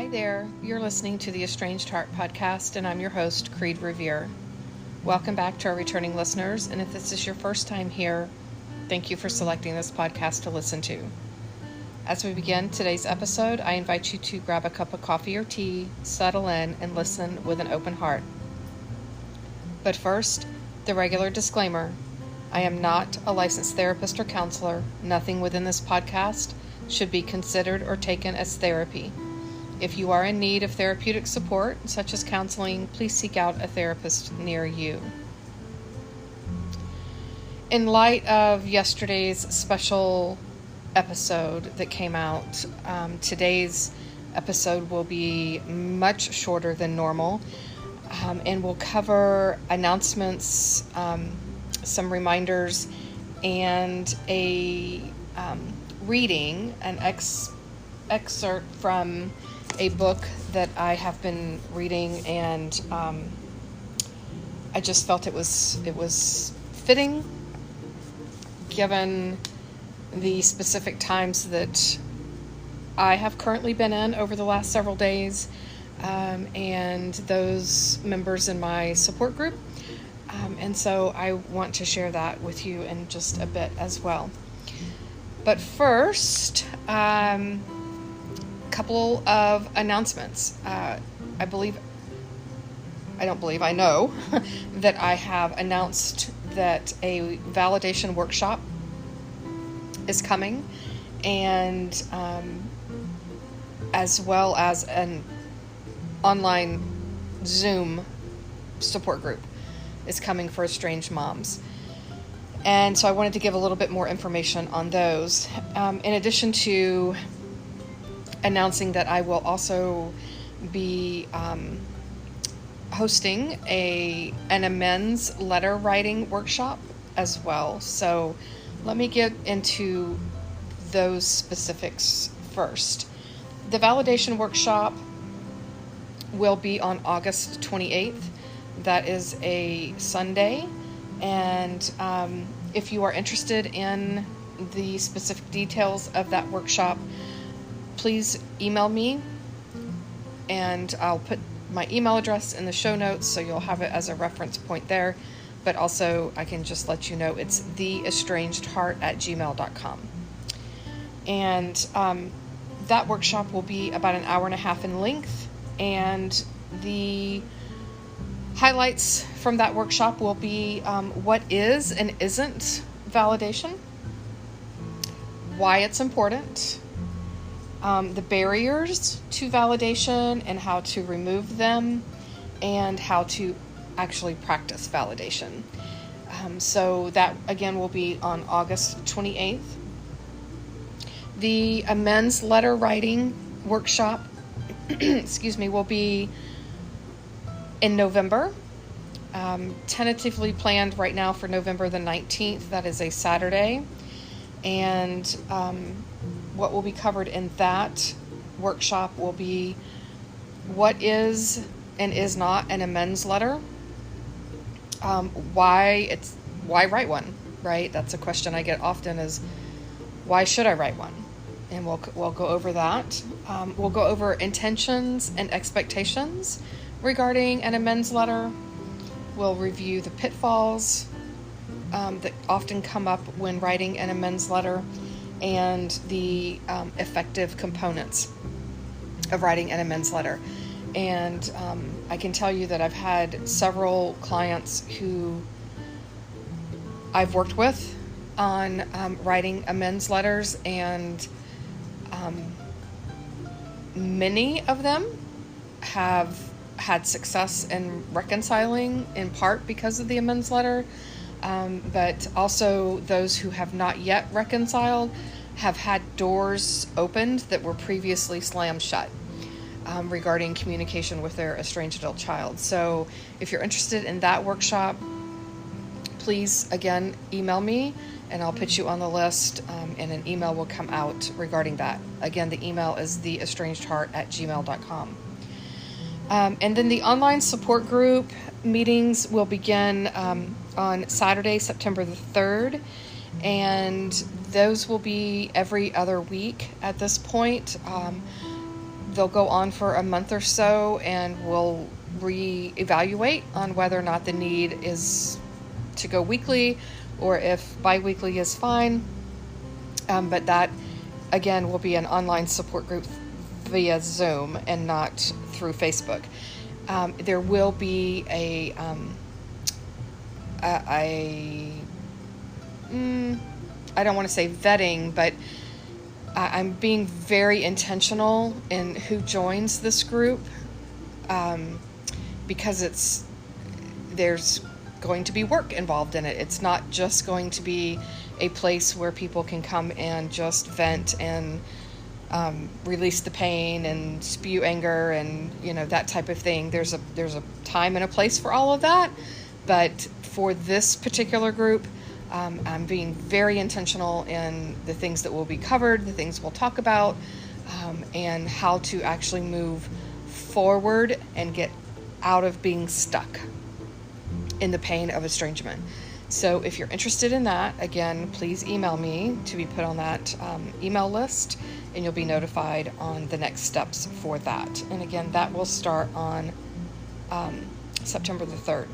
Hi there, you're listening to the Estranged Heart podcast, and I'm your host, Kreed Revere. Welcome back to our returning listeners, and if this is your first time here, thank you for selecting this podcast to listen to. As we begin today's episode, I invite you to grab a cup of coffee or tea, settle in, and listen with an open heart. But first, the regular disclaimer. I am not a licensed therapist or counselor. Nothing within this podcast should be considered or taken as therapy. If you are in need of therapeutic support, such as counseling, please seek out a therapist near you. In light of yesterday's special episode that came out, today's episode will be much shorter than normal, and will cover announcements, some reminders, and a reading, an excerpt from a book that I have been reading, and I just felt it was fitting given the specific times that I have currently been in over the last several days, and those members in my support group, and so I want to share that with you in just a bit as well. But first, couple of announcements. I know that I have announced that a validation workshop is coming, and as well as an online Zoom support group is coming for estranged moms. And so I wanted to give a little bit more information on those. In addition to announcing that I will also be hosting an amends letter writing workshop as well. So let me get into those specifics first. The validation workshop will be on August 28th. That is a Sunday. And if you are interested in the specific details of that workshop, please email me, and I'll put my email address in the show notes so you'll have it as a reference point there. But also, I can just let you know it's theestrangedheart@gmail.com. And that workshop will be about an hour and a half in length, and the highlights from that workshop will be what is and isn't validation, why it's important, the barriers to validation and how to remove them, and how to actually practice validation. So that, again, will be on August 28th. The amends letter writing workshop will be in November. Tentatively planned right now for November the 19th. That is a Saturday. And what will be covered in that workshop will be what is and is not an amends letter, why write one, right? That's a question I get often, is why should I write one? And we'll go over that. We'll go over intentions and expectations regarding an amends letter. We'll review the pitfalls that often come up when writing an amends letter, and the effective components of writing an amends letter. And I can tell you that I've had several clients who I've worked with on writing amends letters, and many of them have had success in reconciling, in part because of the amends letter. But also those who have not yet reconciled have had doors opened that were previously slammed shut regarding communication with their estranged adult child. So if you're interested in that workshop, please, again, email me, and I'll put you on the list, and an email will come out regarding that. Again, the email is theestrangedheart@gmail.com. And then the online support group meetings will begin on Saturday, September the 3rd, and those will be every other week at this point. they'll go on for a month or so, and we'll reevaluate on whether or not the need is to go weekly, or if bi-weekly is fine. But that, again, will be an online support group via Zoom and not through Facebook. There will be I don't want to say vetting, but I'm being very intentional in who joins this group, because there's going to be work involved in it. It's not just going to be a place where people can come and just vent and release the pain and spew anger and that type of thing. There's a time and a place for all of that, but for this particular group, I'm being very intentional in the things that will be covered, the things we'll talk about, and how to actually move forward and get out of being stuck in the pain of estrangement. So if you're interested in that, again, please email me to be put on that email list, and you'll be notified on the next steps for that. And again, that will start on September the 3rd.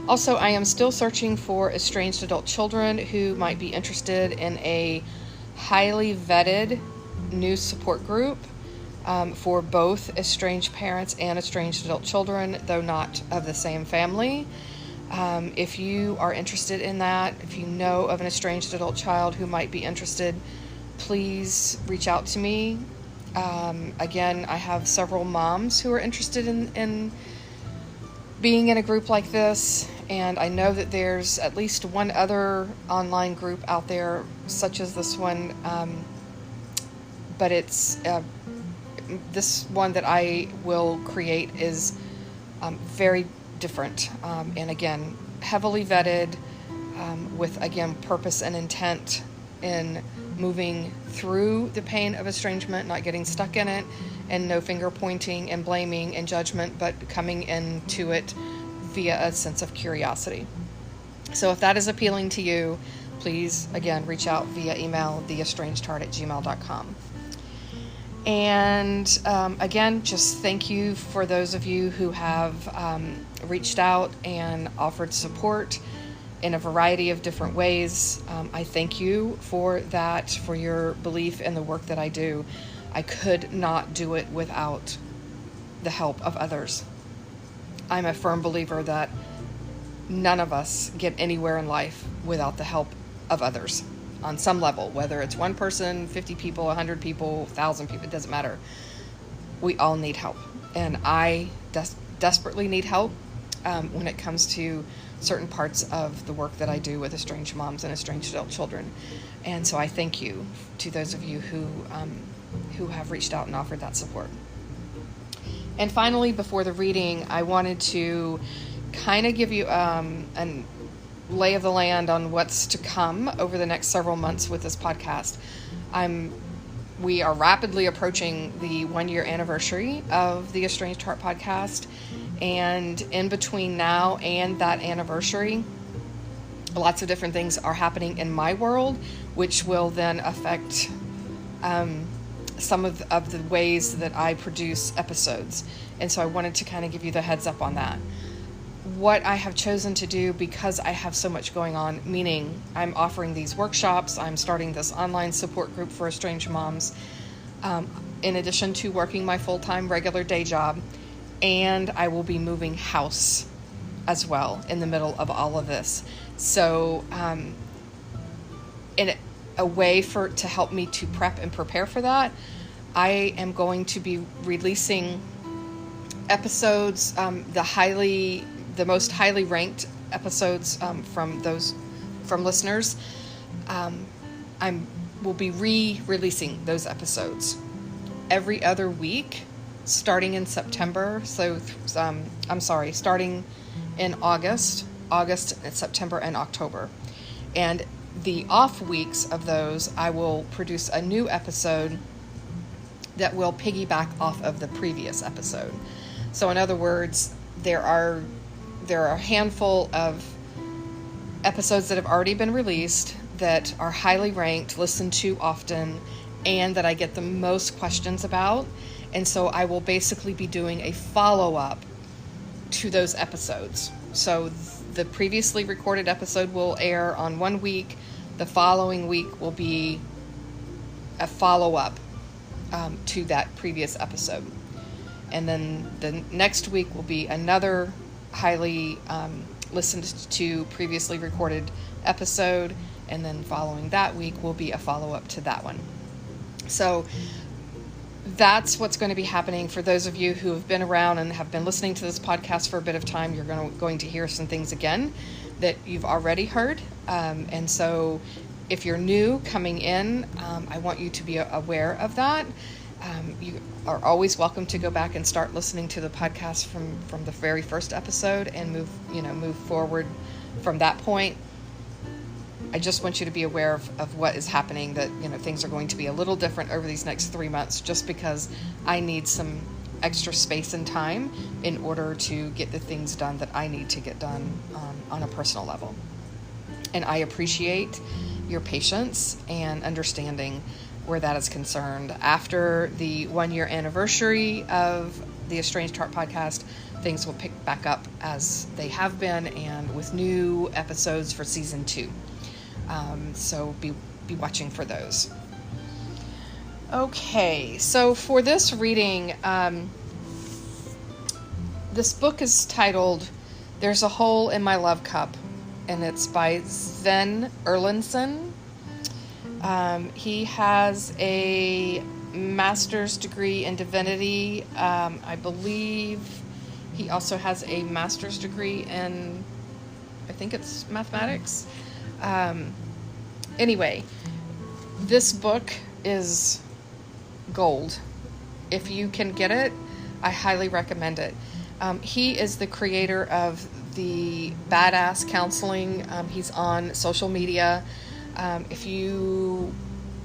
Also, I am still searching for estranged adult children who might be interested in a highly vetted new support group for both estranged parents and estranged adult children, though not of the same family. If you are interested in that, if you know of an estranged adult child who might be interested, please reach out to me. Again, I have several moms who are interested in being in a group like this, and I know that there's at least one other online group out there such as this one, but it's this one that I will create is very different, and again, heavily vetted, with, again, purpose and intent in moving through the pain of estrangement, not getting stuck in it, and no finger pointing and blaming and judgment, but coming into it via a sense of curiosity. So if that is appealing to you, please, again, reach out via email, theestrangedheart@gmail.com. And again, just thank you for those of you who have reached out and offered support in a variety of different ways. I thank you for that, for your belief in the work that I do. I could not do it without the help of others. I'm a firm believer that none of us get anywhere in life without the help of others on some level, whether it's one person, 50 people, 100 people, 1,000 people, it doesn't matter. We all need help. And I desperately need help when it comes to certain parts of the work that I do with estranged moms and estranged adult children. And so I thank you to those of you who have reached out and offered that support. And finally, before the reading, I wanted to kind of give you a lay of the land on what's to come over the next several months with this podcast. We are rapidly approaching the 1-year anniversary of the Estranged Heart podcast, and in between now and that anniversary, lots of different things are happening in my world, which will then affect some of the ways that I produce episodes. And so I wanted to kind of give you the heads up on that. What I have chosen to do, because I have so much going on, meaning I'm offering these workshops, I'm starting this online support group for estranged moms, in addition to working my full-time regular day job, and I will be moving house as well in the middle of all of this. So in a way to help me to prep and prepare for that, I am going to be releasing episodes, the most highly ranked episodes from listeners. Will be re-releasing those episodes every other week, starting in September. Starting in August, September, and October. And the off weeks of those, I will produce a new episode that will piggyback off of the previous episode. So in other words, there are a handful of episodes that have already been released that are highly ranked, listened to often, and that I get the most questions about. And so I will basically be doing a follow-up to those episodes. So the previously recorded episode will air on one week. The following week will be a follow-up to that previous episode. And then the next week will be another highly listened to previously recorded episode. And then following that week will be a follow-up to that one. So that's what's going to be happening. For those of you who have been around and have been listening to this podcast for a bit of time, you're going to hear some things again that you've already heard. And so if you're new coming in, I want you to be aware of that. You are always welcome to go back and start listening to the podcast from the very first episode and move forward from that point. I just want you to be aware of what is happening, that, things are going to be a little different over these next 3 months, just because I need some extra space and time in order to get the things done that I need to get done on a personal level. And I appreciate your patience and understanding where that is concerned. After the 1-year anniversary of the Estranged Heart podcast, things will pick back up as they have been, and with new episodes for season 2. So be watching for those. Okay, so for this reading, this book is titled There's a Hole in My Love Cup, and it's by Sven Erlandson. He has a master's degree in divinity. I believe he also has a master's degree in, I think it's mathematics. Anyway, this book is gold. If you can get it, I highly recommend it. He is the creator of the Badass Counseling. He's on social media.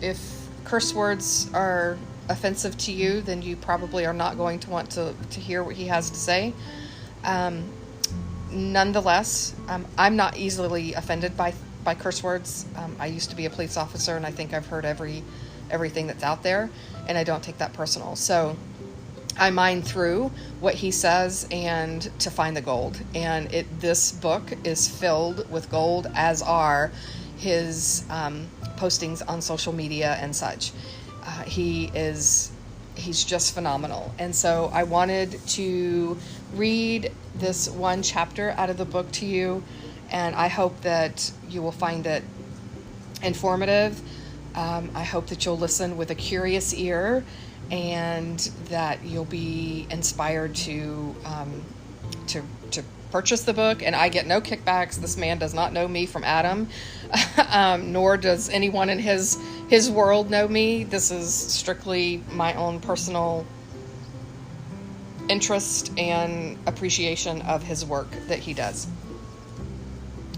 If curse words are offensive to you, then you probably are not going to want to hear what he has to say. Nonetheless, I'm not easily offended by curse words. I used to be a police officer, and I think I've heard everything that's out there, and I don't take that personal. So I mine through what he says and to find the gold. And this book is filled with gold, as are his postings on social media and such. He's just phenomenal. And so I wanted to read this one chapter out of the book to you, and I hope that you will find it informative. I hope that you'll listen with a curious ear, and that you'll be inspired to purchase the book. And I get no kickbacks. This man does not know me from Adam, nor does anyone in his world know me. This is strictly my own personal interest and appreciation of his work that he does.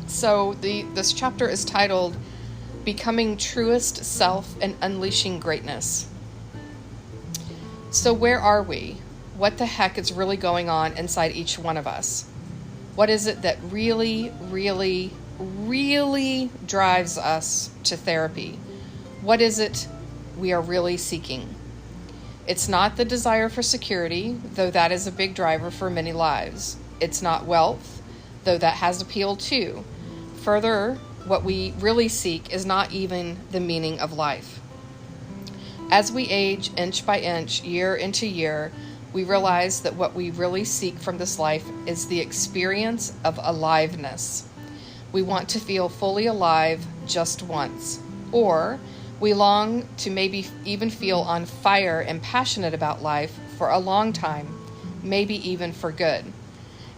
So this chapter is titled Becoming Truest Self and Unleashing Greatness. So where are we? What the heck is really going on inside each one of us? What is it that really, really, really drives us to therapy? What is it we are really seeking? It's not the desire for security, though that is a big driver for many lives. It's not wealth, though that has appeal too. Further, what we really seek is not even the meaning of life. As we age inch by inch, year into year, we realize that what we really seek from this life is the experience of aliveness. We want to feel fully alive just once, or we long to maybe even feel on fire and passionate about life for a long time, maybe even for good.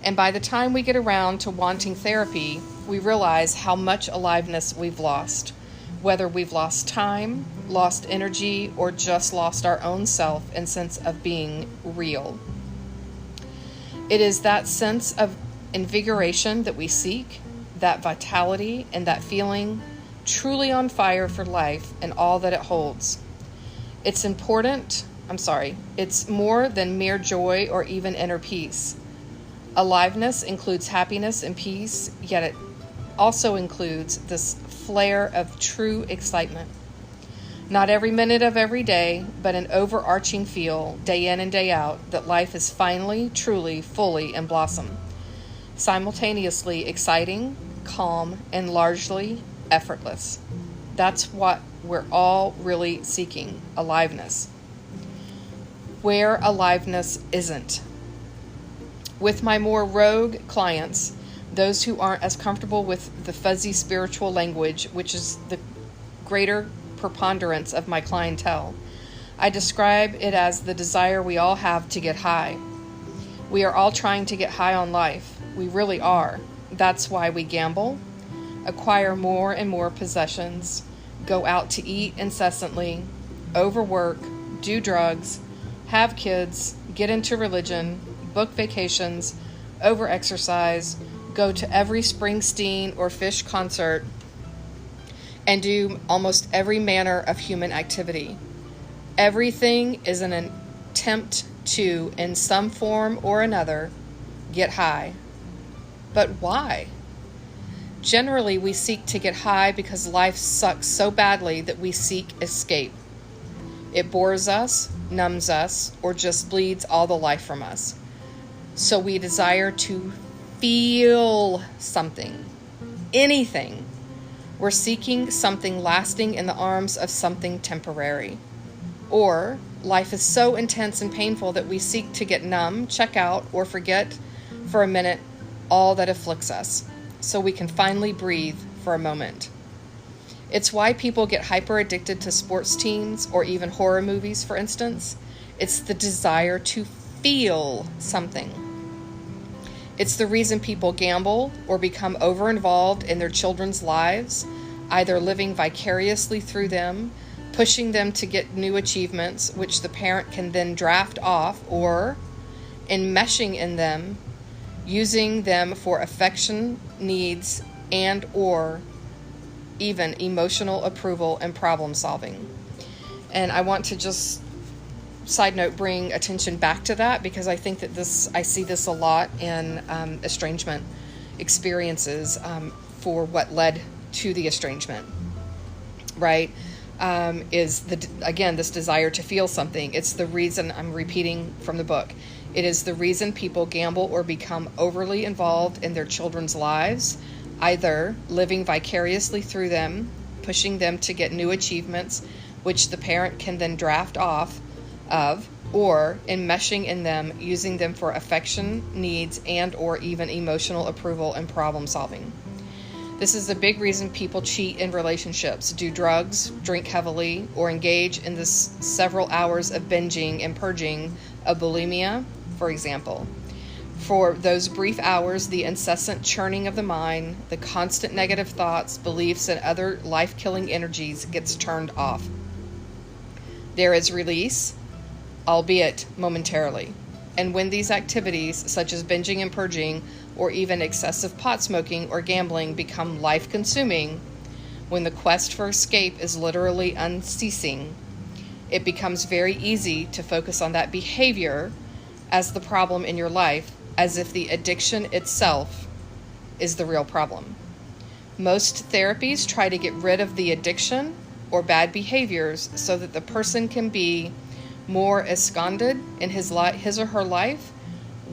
And by the time we get around to wanting therapy, we realize how much aliveness we've lost, whether we've lost time, lost energy, or just lost our own self and sense of being real. It is that sense of invigoration that we seek, that vitality and that feeling truly on fire for life and all that it holds. It's more than mere joy or even inner peace. Aliveness includes happiness and peace, yet it also includes this flare of true excitement. Not every minute of every day, but an overarching feel, day in and day out, that life is finally, truly, fully in blossom. Simultaneously exciting, calm, and largely effortless. That's what we're all really seeking, aliveness. Where aliveness isn't. With my more rogue clients, those who aren't as comfortable with the fuzzy spiritual language, which is the greater preponderance of my clientele, I describe it as the desire we all have to get high. We are all trying to get high on life. We really are. That's why we gamble, acquire more and more possessions, go out to eat incessantly, overwork, do drugs, have kids, get into religion, book vacations, overexercise, go to every Springsteen or Fish concert, and do almost every manner of human activity. Everything is an attempt to, in some form or another, get high. But why? Generally, we seek to get high because life sucks so badly that we seek escape. It bores us, numbs us, or just bleeds all the life from us. So we desire to feel something, anything. We're seeking something lasting in the arms of something temporary. Or life is so intense and painful that we seek to get numb, check out, or forget for a minute all that afflicts us, so we can finally breathe for a moment. It's why people get hyper addicted to sports teams or even horror movies, for instance. It's the desire to feel something. It's the reason people gamble or become over-involved in their children's lives, either living vicariously through them, pushing them to get new achievements, which the parent can then draft off, or enmeshing in them, using them for affection, needs, and or even emotional approval and problem solving. And I want to just, side note, bring attention back to that, because I think that I see this a lot in estrangement experiences for what led to the estrangement, right? Is this desire to feel something. It's the reason, I'm repeating from the book, it is the reason people gamble or become overly involved in their children's lives, either living vicariously through them, pushing them to get new achievements, which the parent can then draft off of, or enmeshing in them, using them for affection, needs, and or even emotional approval and problem solving. This is a big reason people cheat in relationships, do drugs, drink heavily, or engage in this several hours of binging and purging of bulimia, for example. For those brief hours, the incessant churning of the mind, the constant negative thoughts, beliefs, and other life-killing energies gets turned off. There is release, albeit momentarily. And when these activities, such as binging and purging, or even excessive pot smoking or gambling, become life-consuming, when the quest for escape is literally unceasing, it becomes very easy to focus on that behavior as the problem in your life, as if the addiction itself is the real problem. Most therapies try to get rid of the addiction or bad behaviors so that the person can be more esconded in his or her life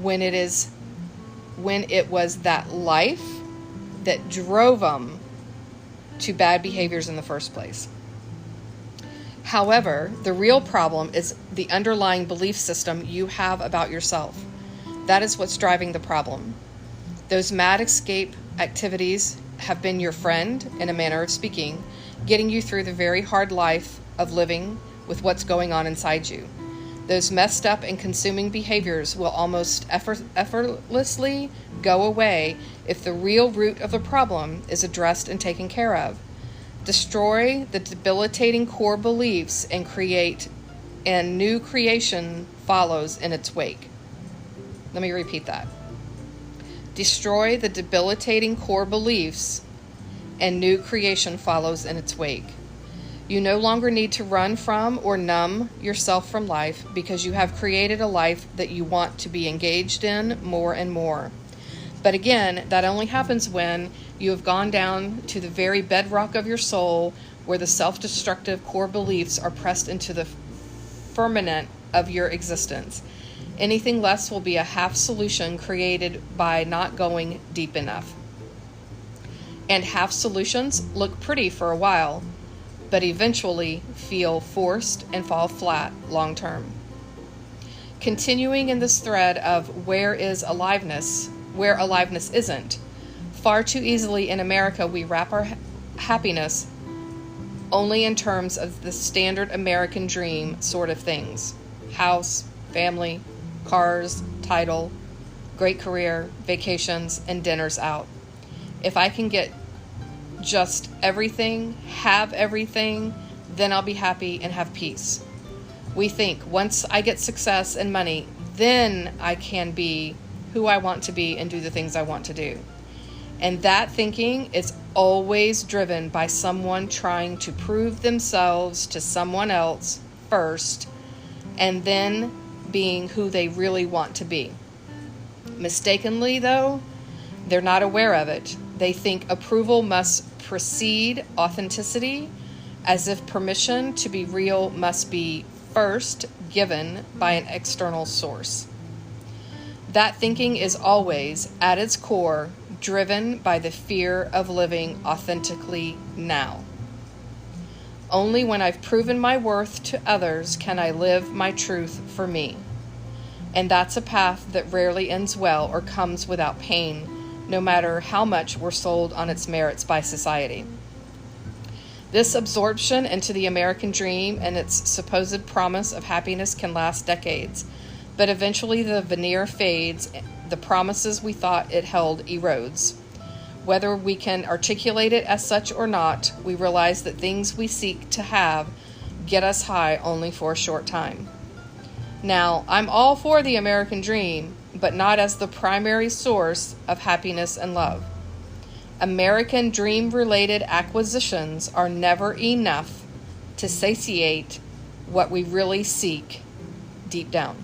when it was that life that drove them to bad behaviors in the first place. However, the real problem is the underlying belief system you have about yourself. That is what's driving the problem. Those mad escape activities have been your friend, in a manner of speaking, getting you through the very hard life of living with what's going on inside you. Those messed up and consuming behaviors will almost effortlessly go away if the real root of the problem is addressed and taken care of. Destroy the debilitating core beliefs and new creation follows in its wake. Let me repeat that. Destroy the debilitating core beliefs and new creation follows in its wake. You no longer need to run from or numb yourself from life, because you have created a life that you want to be engaged in more and more. But again, that only happens when you have gone down to the very bedrock of your soul, where the self-destructive core beliefs are pressed into the firmament of your existence. Anything less will be a half solution created by not going deep enough. And half solutions look pretty for a while, but eventually feel forced and fall flat long term. Continuing in this thread of where aliveness isn't, far too easily in America we wrap our happiness only in terms of the standard American dream sort of things: house, family, cars, title, great career, vacations, and dinners out. If I can get just everything, have everything, then I'll be happy and have peace. We think once I get success and money, then I can be who I want to be and do the things I want to do. And that thinking is always driven by someone trying to prove themselves to someone else first, and then being who they really want to be. Mistakenly, though, they're not aware of it. They think approval must precede authenticity, as if permission to be real must be first given by an external source. That thinking is always, at its core, driven by the fear of living authentically now. Only when I've proven my worth to others can I live my truth for me. And that's a path that rarely ends well or comes without pain, no matter how much we're sold on its merits by society. This absorption into the American dream and its supposed promise of happiness can last decades, but eventually the veneer fades, the promises we thought it held erodes. Whether we can articulate it as such or not, we realize that things we seek to have get us high only for a short time. Now, I'm all for the American dream, but not as the primary source of happiness and love. American dream-related acquisitions are never enough to satiate what we really seek deep down.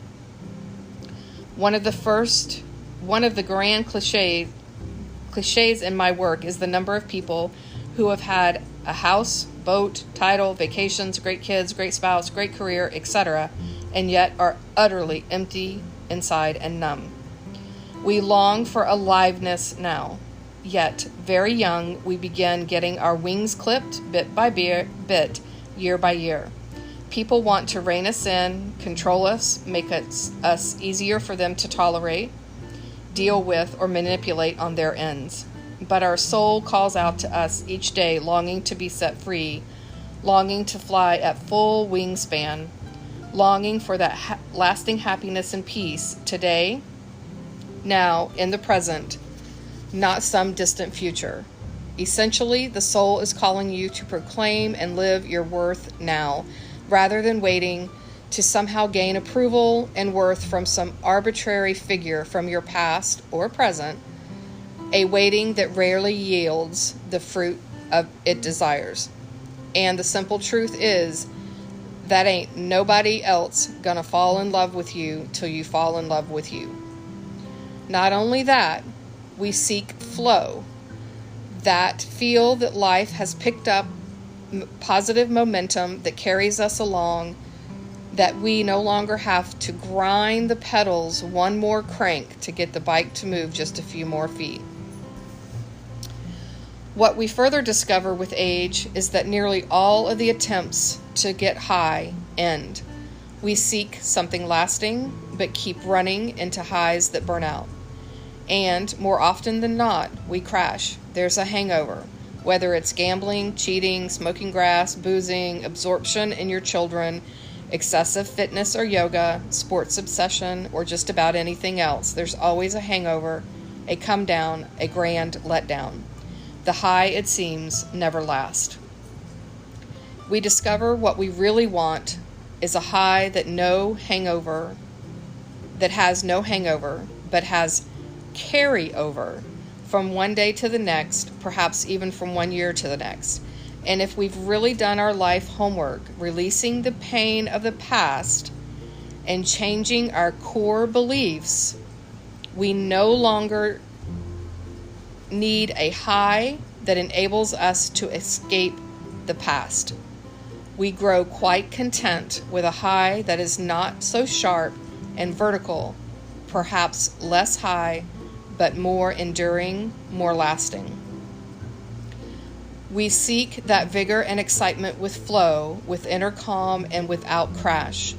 One of the grand cliches in my work is the number of people who have had a house, boat, title, vacations, great kids, great spouse, great career, etc., and yet are utterly empty inside and numb. We long for aliveness now. Yet, very young, we begin getting our wings clipped bit by bit, year by year. People want to rein us in, control us, make us easier for them to tolerate, deal with, or manipulate on their ends. But our soul calls out to us each day, longing to be set free, longing to fly at full wingspan, longing for that lasting happiness and peace today, now, in the present, not some distant future. Essentially, the soul is calling you to proclaim and live your worth now, rather than waiting to somehow gain approval and worth from some arbitrary figure from your past or present, a waiting that rarely yields the fruit of it desires. And the simple truth is that ain't nobody else gonna fall in love with you till you fall in love with you. Not only that, we seek flow, that feel that life has picked up positive momentum that carries us along, that we no longer have to grind the pedals one more crank to get the bike to move just a few more feet. What we further discover with age is that nearly all of the attempts to get high end. We seek something lasting, but keep running into highs that burn out. And more often than not, we crash. There's a hangover, whether it's gambling, cheating, smoking grass, boozing, absorption in your children, excessive fitness or yoga, sports obsession, or just about anything else. There's always a hangover, a come down, a grand letdown. The high, it seems, never lasts. We discover what we really want is a high that has no hangover, but has carryover from one day to the next, perhaps even from 1 year to the next. And if we've really done our life homework, releasing the pain of the past and changing our core beliefs, we no longer need a high that enables us to escape the past. We grow quite content with a high that is not so sharp and vertical, perhaps less high, but more enduring, more lasting. We seek that vigor and excitement with flow, with inner calm, and without crash.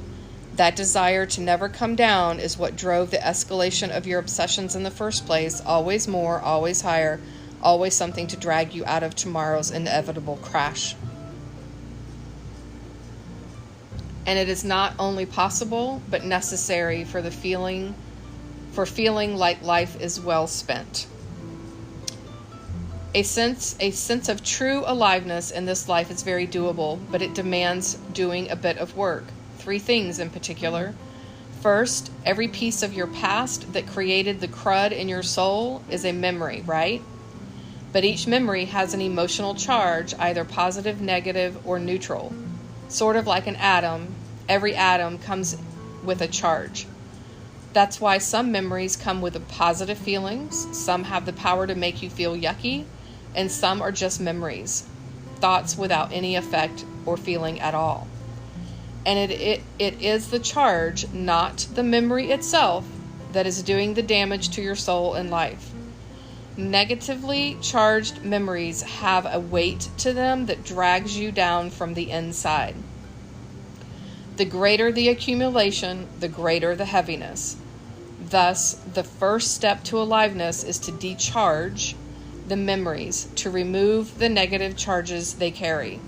That desire to never come down is what drove the escalation of your obsessions in the first place. Always more, always higher, always something to drag you out of tomorrow's inevitable crash. And it is not only possible, but necessary for feeling like life is well spent. A sense of true aliveness in this life is very doable, but it demands doing a bit of work. 3 things in particular. First, every piece of your past that created the crud in your soul is a memory, right? But each memory has an emotional charge, either positive, negative, or neutral. Sort of like an atom, every atom comes with a charge. That's why some memories come with positive feelings, some have the power to make you feel yucky, and some are just memories, thoughts without any effect or feeling at all. And it is the charge, not the memory itself, that is doing the damage to your soul and life. Negatively charged memories have a weight to them that drags you down from the inside. The greater the accumulation, the greater the heaviness. Thus, the first step to aliveness is to decharge the memories, to remove the negative charges they carry.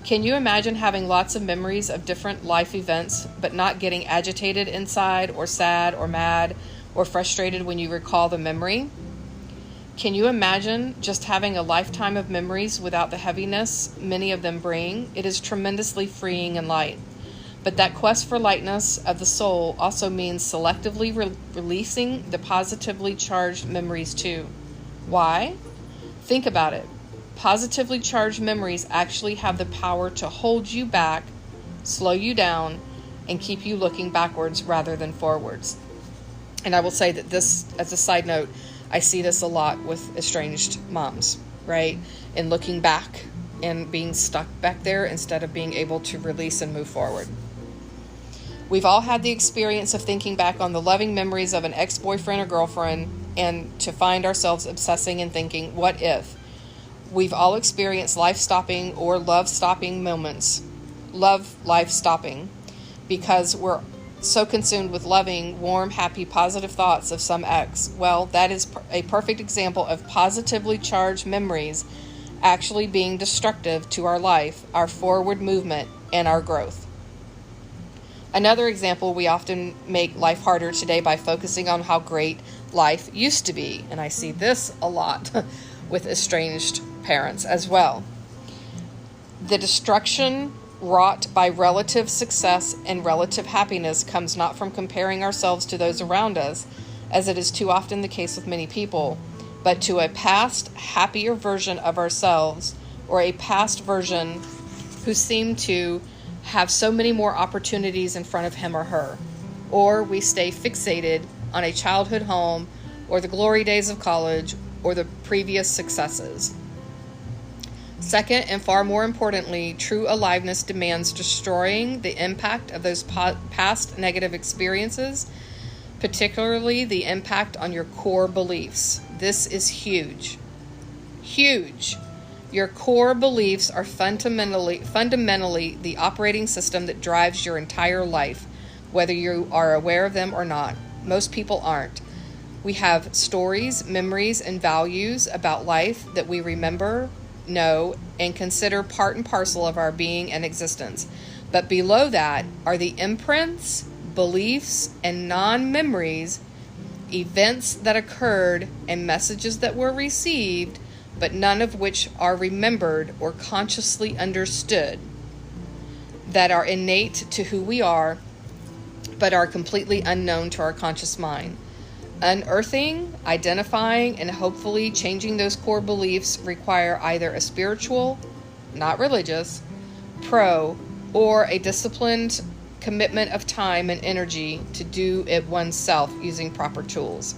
Can you imagine having lots of memories of different life events, but not getting agitated inside, or sad, or mad, or frustrated when you recall the memory? Can you imagine just having a lifetime of memories without the heaviness many of them bring? It is tremendously freeing and light. But that quest for lightness of the soul also means selectively releasing the positively charged memories too. Why? Think about it. Positively charged memories actually have the power to hold you back, slow you down, and keep you looking backwards rather than forwards. And I will say that this, as a side note, I see this a lot with estranged moms, right? And looking back and being stuck back there instead of being able to release and move forward. We've all had the experience of thinking back on the loving memories of an ex-boyfriend or girlfriend and to find ourselves obsessing and thinking, what if? We've all experienced life-stopping or love-stopping moments. Love life-stopping because we're so consumed with loving, warm, happy, positive thoughts of some ex. Well, that is a perfect example of positively charged memories actually being destructive to our life, our forward movement, and our growth. Another example, we often make life harder today by focusing on how great life used to be. And I see this a lot with estranged parents as well. The destruction wrought by relative success and relative happiness comes not from comparing ourselves to those around us, as it is too often the case with many people, but to a past, happier version of ourselves, or a past version who seemed to have so many more opportunities in front of him or her. Or we stay fixated on a childhood home, or the glory days of college, or the previous successes. Second, and far more importantly, true aliveness demands destroying the impact of those past negative experiences, particularly the impact on your core beliefs. This is huge. Huge. Your core beliefs are fundamentally the operating system that drives your entire life, whether you are aware of them or not. Most people aren't. We have stories, memories, and values about life that we remember, know, and consider part and parcel of our being and existence. But below that are the imprints, beliefs, and non-memories, events that occurred, and messages that were received, but none of which are remembered or consciously understood, that are innate to who we are, but are completely unknown to our conscious mind. Unearthing, identifying, and hopefully changing those core beliefs require either a spiritual, not religious, or a disciplined commitment of time and energy to do it oneself using proper tools.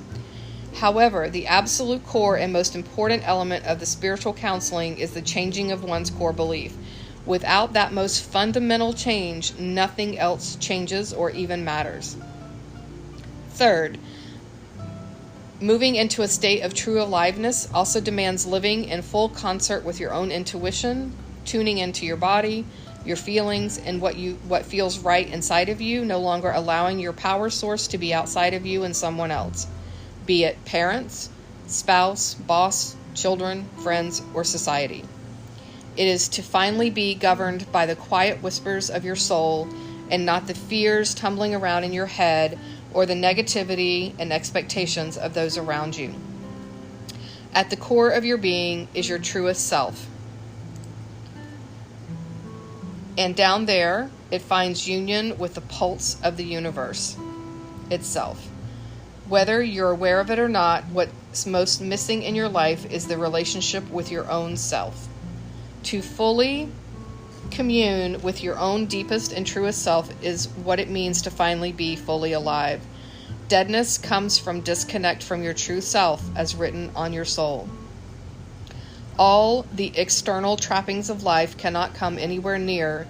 However, the absolute core and most important element of the spiritual counseling is the changing of one's core belief. Without that most fundamental change, nothing else changes or even matters. Third, moving into a state of true aliveness also demands living in full concert with your own intuition, tuning into your body, your feelings, and what feels right inside of you, no longer allowing your power source to be outside of you and someone else, be it parents, spouse, boss, children, friends, or society. It is to finally be governed by the quiet whispers of your soul and not the fears tumbling around in your head or the negativity and expectations of those around you. At the core of your being is your truest self. And down there, it finds union with the pulse of the universe itself. Whether you're aware of it or not, what's most missing in your life is the relationship with your own self. To fully commune with your own deepest and truest self is what it means to finally be fully alive. Deadness comes from disconnect from your true self, as written on your soul. All the external trappings of life cannot come anywhere near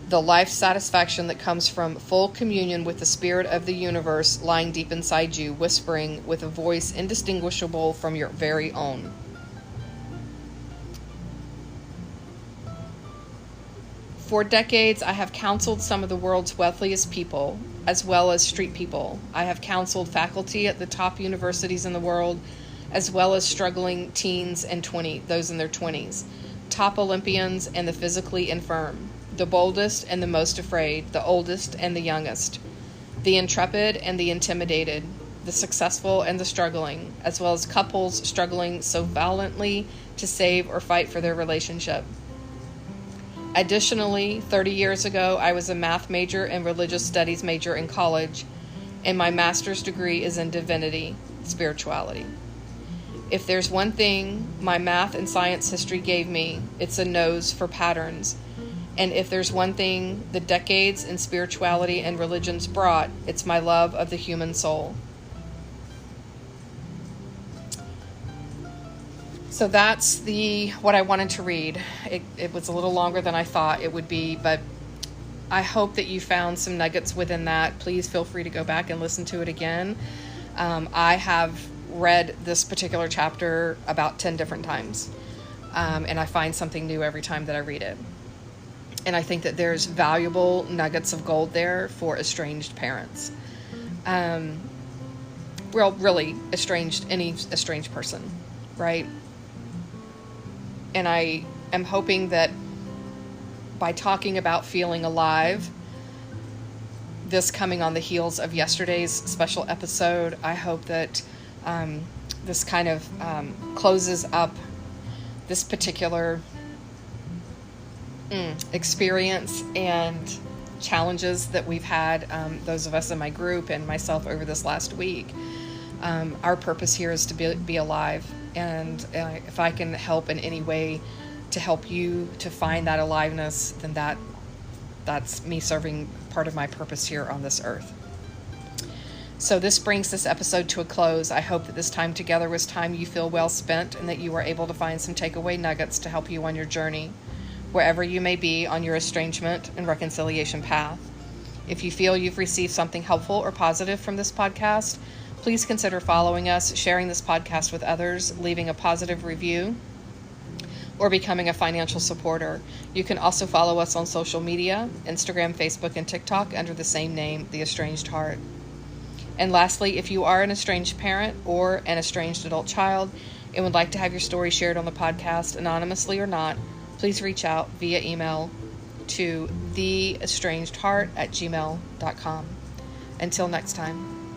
the life satisfaction that comes from full communion with the spirit of the universe lying deep inside you, whispering with a voice indistinguishable from your very own. For decades, I have counseled some of the world's wealthiest people, as well as street people. I have counseled faculty at the top universities in the world, as well as struggling teens and those in their 20s, top Olympians and the physically infirm, the boldest and the most afraid, the oldest and the youngest, the intrepid and the intimidated, the successful and the struggling, as well as couples struggling so violently to save or fight for their relationship. Additionally, 30 years ago, I was a math major and religious studies major in college, and my master's degree is in divinity, spirituality. If there's one thing my math and science history gave me, it's a nose for patterns. And if there's one thing the decades in spirituality and religions brought, it's my love of the human soul. So that's what I wanted to read. It was a little longer than I thought it would be, but I hope that you found some nuggets within that. Please feel free to go back and listen to it again. I have read this particular chapter about 10 different times, and I find something new every time that I read it. And I think that there's valuable nuggets of gold there for estranged parents. Well, really, any estranged person, right? And I am hoping that by talking about feeling alive, this coming on the heels of yesterday's special episode, I hope that this kind of closes up this particular experience and challenges that we've had, those of us in my group and myself over this last week. Our purpose here is to be alive, and if I can help in any way to help you to find that aliveness, then that's me serving part of my purpose here on this earth. So this brings this episode to a close. I hope that this time together was time you feel well spent, and that you were able to find some takeaway nuggets to help you on your journey, wherever you may be on your estrangement and reconciliation path. If you feel you've received something helpful or positive from this podcast, please consider following us, sharing this podcast with others, leaving a positive review, or becoming a financial supporter. You can also follow us on social media, Instagram, Facebook, and TikTok under the same name, The Estranged Heart. And lastly, if you are an estranged parent or an estranged adult child and would like to have your story shared on the podcast, anonymously or not, please reach out via email to theestrangedheart@gmail.com. Until next time.